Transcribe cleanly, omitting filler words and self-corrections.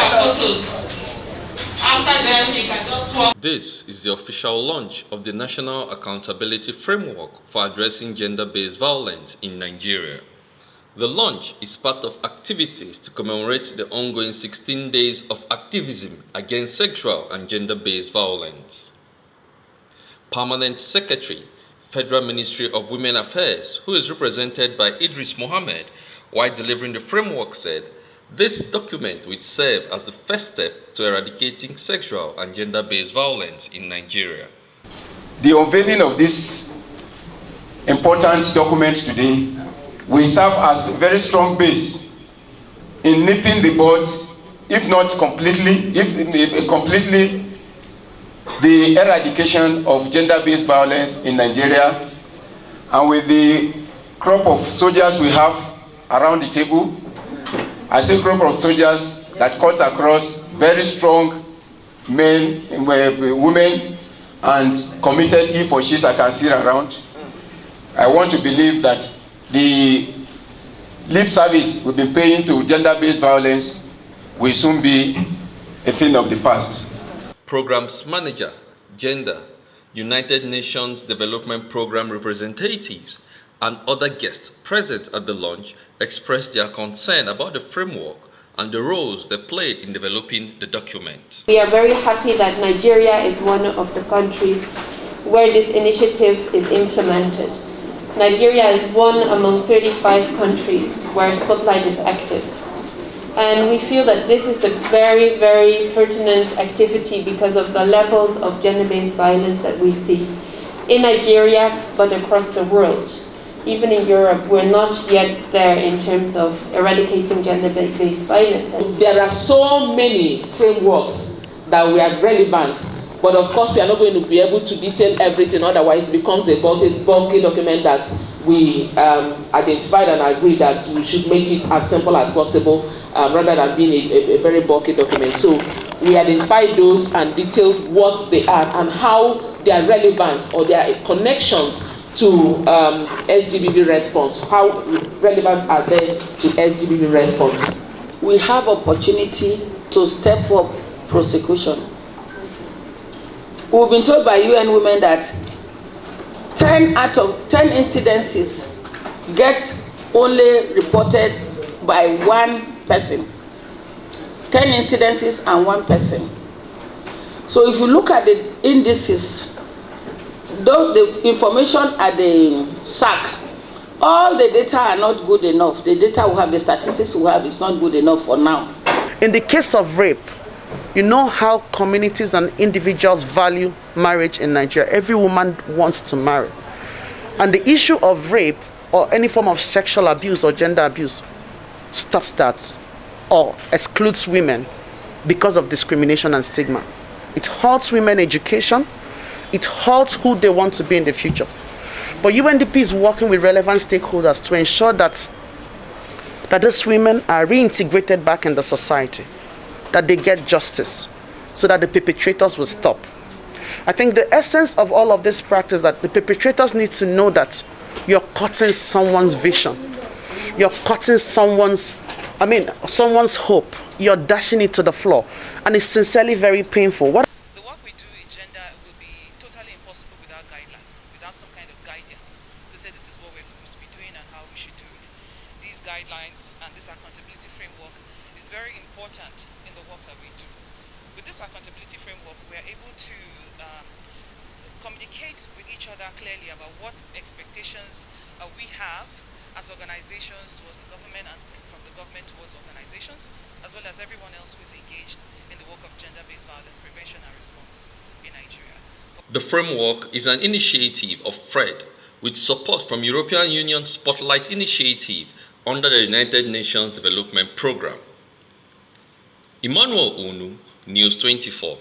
our photos. After them, you can just walk. This is the official launch of the National Accountability Framework for Addressing Gender-Based Violence in Nigeria. The launch is part of activities to commemorate the ongoing 16 days of activism against sexual and gender-based violence. Permanent Secretary, Federal Ministry of Women Affairs, who is represented by Idris Mohammed, while delivering the framework, said, "This document will serve as the first step to eradicating sexual and gender-based violence in Nigeria." The unveiling of this important document today will serve as a very strong base in nipping the bud, if not completely, the eradication of gender-based violence in Nigeria. And with the crop of soldiers we have around the table, I say group of soldiers that cut across very strong men, women, and committed he for she's I can see around. I want to believe that the lip service we've been paying to gender-based violence will soon be a thing of the past. Programs Manager, Gender, United Nations Development Program representatives, and other guests present at the launch expressed their concern about the framework and the roles they played in developing the document. We are very happy that Nigeria is one of the countries where this initiative is implemented. Nigeria is one among 35 countries where Spotlight is active. And we feel that this is a very, very pertinent activity because of the levels of gender-based violence that we see in Nigeria, but across the world. Even in Europe, we're not yet there in terms of eradicating gender-based violence. There are so many frameworks that we are relevant, but of course we are not going to be able to detail everything, otherwise it becomes a bulky document that we identified and agreed that we should make it as simple as possible rather than being a very bulky document. So we identified those and detailed what they are and how their relevance or their connections to SGBV response. How relevant are they to SGBV response? We have opportunity to step up prosecution. We've been told by UN Women that 10 out of 10 incidences get only reported by one person. 10 incidences and one person. So if you look at the indices, though the information at the SAC, all the data are not good enough. The data we have, the statistics we have is not good enough for now. In the case of rape, you know how communities and individuals value marriage in Nigeria. Every woman wants to marry. And the issue of rape or any form of sexual abuse or gender abuse stops that or excludes women because of discrimination and stigma. It halts women's education. It halts who they want to be in the future. But UNDP is working with relevant stakeholders to ensure that these women are reintegrated back in the society, that they get justice, so that the perpetrators will stop. I think the essence of all of this practice is that the perpetrators need to know that you're cutting someone's vision. You're cutting someone's hope. You're dashing it to the floor. And it's sincerely very painful. The work we do in gender will be totally impossible without guidelines, without some kind of guidance to say this is what we're supposed to be doing and how we should do it. These guidelines and this accountability framework is very important in the work that we do. With this accountability framework, we are able to communicate with each other clearly about what expectations we have as organizations towards the government and from the government towards organizations, as well as everyone else who is engaged in the work of gender-based violence prevention and response in Nigeria. The framework is an initiative of FRED with support from European Union Spotlight Initiative under the United Nations Development Program. Emmanuel Onu, News 24.